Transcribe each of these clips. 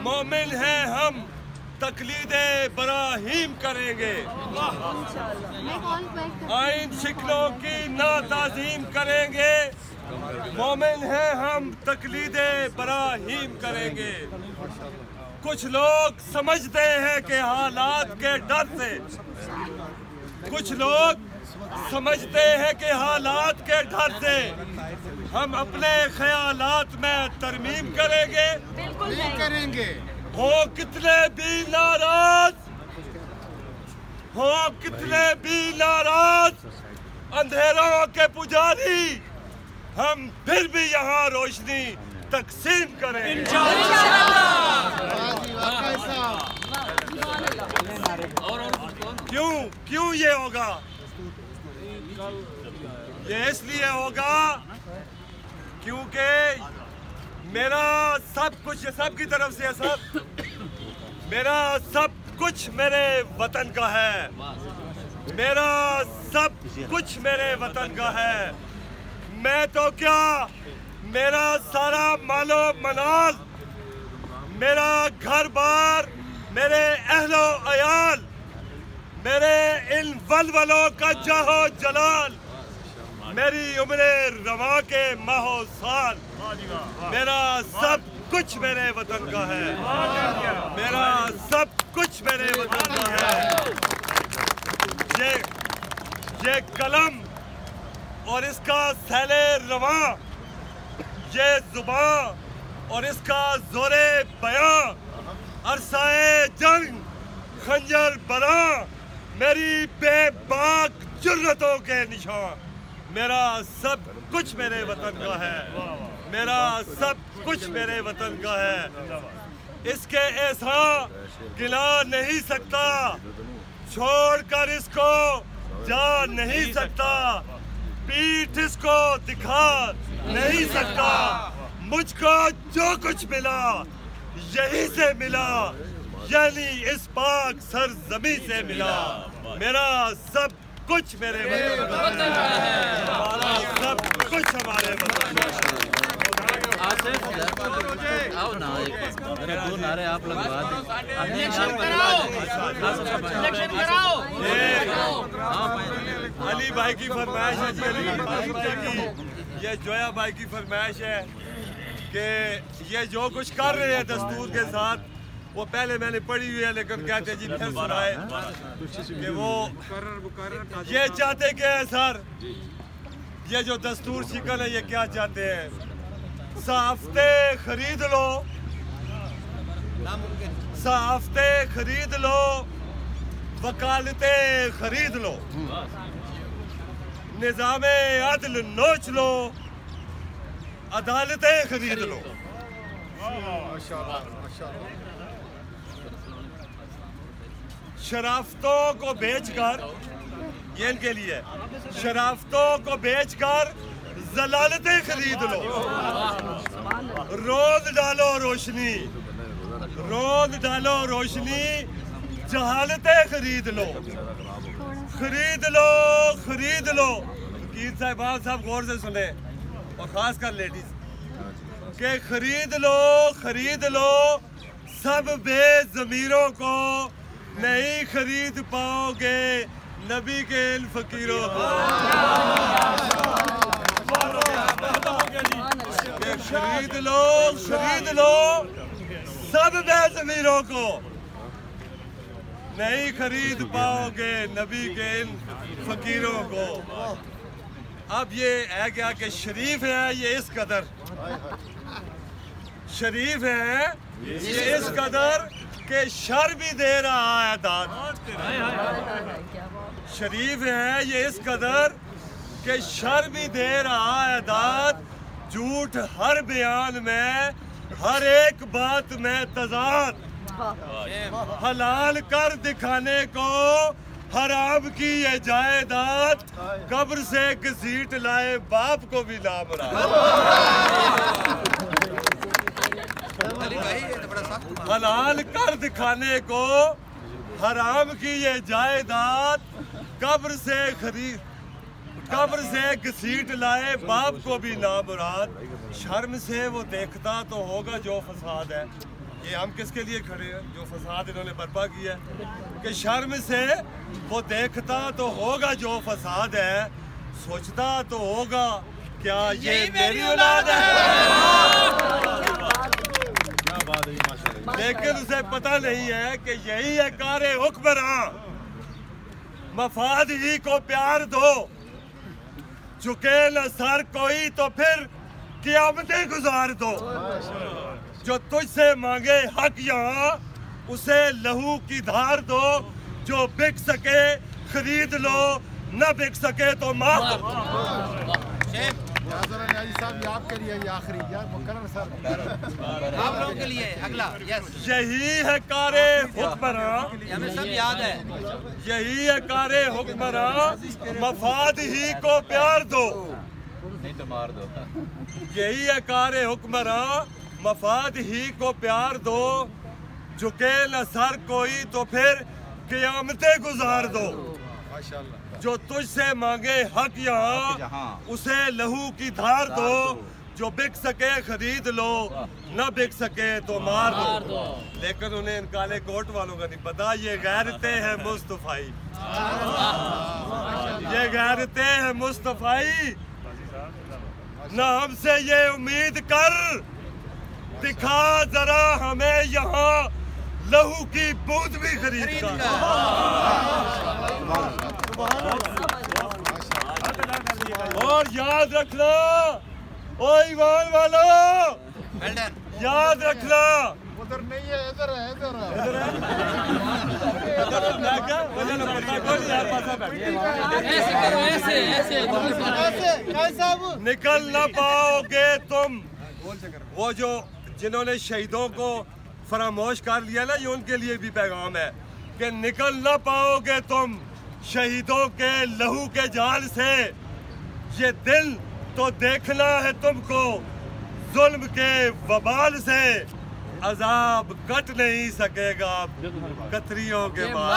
मोमिन हैं हम, तकलीदे बराहीम करेंगे। आइन शिकलों की ना ताज़ीम करेंगे। मोमिन हैं हम, तकलीदे बराहीम करेंगे। कुछ लोग समझते हैं कि हालात के डर से, कुछ लोग समझते हैं कि हालात के डर से हम अपने ख्यालात में तरमीम करेंगे। बिल्कुल नहीं करेंगे। हो कितने भी नाराज, हो कितने भी नाराज अंधेरों के पुजारी, हम फिर भी यहाँ रोशनी तकसीम करेंगे। क्यों ये होगा? ये इसलिए होगा क्योंकि मेरा सब कुछ, सबकी तरफ से सब, मेरा सब कुछ मेरे वतन का है। मेरा सब कुछ मेरे वतन का है। मैं तो क्या, मेरा सारा मालो मनाल, मेरा घर बार, मेरे अहलो अयाल, मेरे इन वलवलों का जाहो जलाल, मेरी उम्र रवा के माहो साल, मेरा सब कुछ मेरे वतन का है। मेरा सब कुछ मेरे वतन का है। ये कलम और इसका सैले रवा, ये जुबान और इसका जोरे बयां, अरसाए जंग खंजर बना, मेरी बेबाक जुर्रतों के निशान। मेरा सब कुछ मेरे वतन का है। मेरा सब कुछ मेरे वतन का है। इसके ऐसा गिला नहीं सकता, छोड़कर इसको जा नहीं सकता, पीठ इसको दिखा नहीं सकता। मुझको जो कुछ मिला यहीं से मिला, यानी इस पाक सरजमी से मिला। मेरा सब कुछ मेरे वतन का है। हमारा सब कुछ हमारे वतन का है। आओ ना, मेरे दो नारे आप लगवा दें। अली भाई की फरमाइश है जी, अली की, ये जोया भाई की फरमाइश है कि ये जो कुछ कर रहे हैं दस्तूर के साथ, वो पहले मैंने पढ़ी हुई है, लेकिन कहते हैं जी फिर सुनाए कि वो ये चाहते क्या है सर, ये जो दस्तूर शिकन है ये क्या चाहते हैं? साफ्ते खरीद लो, साफ्ते खरीद लो, वकालते खरीद लो, निजामे अदल नोच लो, अदालतें खरीद लो। शराफतों को बेचकर, ये इनके लिए, शराफतों को बेचकर जलालतें खरीद लो। रोज डालो रोशनी, रोज डालो रोशनी, जहालतें खरीद लो, खरीद लो, खरीद लो। वकील साहब गौर से सुने, और खास कर लेडीज, के खरीद लो, खरीद लो, सब बेज़मीरों को नहीं खरीद पाओगे नबी के इन फकीरों को। खरीद लो, खरीद लो, सब बेज़मीरों को नहीं खरीद पाओगे नबी के इन फकीरों को। अब ये है क्या कि शरीफ है ये इस कदर, शरीफ है ये इस कदर के शर भी दे रहा है दाद। शरीफ है ये इस कदर के शर भी दे रहा है दाद। झूठ हर बयान में, हर एक बात में तजाद, हलाल कर दिखाने को हराम की ये जायदाद, कब्र से घसीट लाए बाप को भी ना बरा। हलाल कर दिखाने को हराम की ये जायदाद, कब्र से घसीट लाए बाप को भी ना मुराद। शर्म से वो देखता तो होगा जो फसाद है, ये हम किसके लिए खड़े हैं? जो फसाद इन्होंने बर्पा किया है कि शर्म से वो देखता तो होगा जो फसाद है, सोचता तो होगा क्या ये मेरी औलाद है। लेकिन उसे पता नहीं है कि यही है कारे हुक्मरां, मफाद ही को प्यार दो, झुके न सर कोई तो फिर क़यामतें गुजार दो। जो तुझसे मांगे हक यहाँ उसे लहू की धार दो, जो बिक सके खरीद लो, न बिक सके तो माफ दो। साहब आपके लिए ये आखिरी मुकर्रर सर आप लोगों के लिए अगला। यही है कारे हुक्मरां, हमें सब याद है। यही है कारे हुक्मरां, मफाद ही को प्यार दो, नहीं तो मार दो। यही है कारे हुक्मरां, मफाद ही को प्यार दो, झुके न सर कोई तो फिर क़यामतें गुजार दो। माशाल्लाह। जो तुझसे मांगे हक यहाँ उसे लहू की धार दो, जो बिक सके खरीद लो, न बिक सके तो मार दो। लेकिन उन्हें इन काले कोट वालों का नहीं पता, ये गैरतें हैं मुस्तफाई, ये गैरतें हैं मुस्तफाई। न हमसे ये उम्मीद कर, दिखा जरा हमें यहाँ लहू की बूंद भी खरीद कर। और याद रखना ओ ईमान वालों, याद रखना उधर नहीं है, इधर है, इधर है। निकल ना पाओगे तुम, वो जो जिन्होंने शहीदों को फरामोश कर लिया ना, ये उनके लिए भी पैगाम है कि निकल ना पाओगे तुम शहीदों के लहू के जाल से। ये दिल तो देखना है तुमको जुल्म के वबाल से, अजाब कट नहीं सकेगा कतरियों के बाल।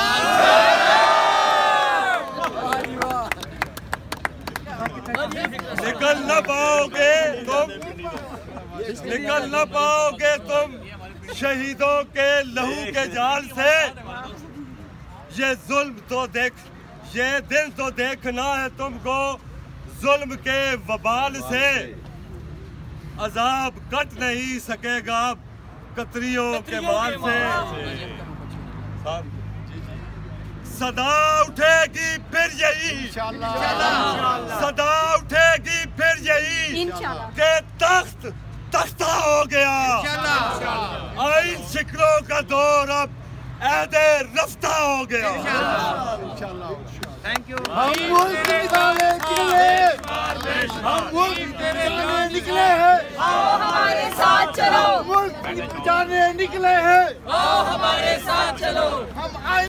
निकल ना पाओगे तुम, निकल ना पाओगे तुम शहीदों के लहू के जाल से। ये जुल्म तो देख, ये दिल तो देखना है तुमको जुल्म के वबाल से, अजाब कट नहीं सकेगा कतरियों के माल से। सदा उठेगी फिर यही, सदा उठेगी फिर यही के तख्त तख्ता हो गया। आइन शिकलों का दौर अब ऐदे रफ्ता हो गया। Thank you. हम मुल्क निकाले निकले, हम मुल्क निकले हैं, आओ हमारे साथ चलो। मुल्क जाने निकले हैं, आओ हमारे साथ चलो। हम आए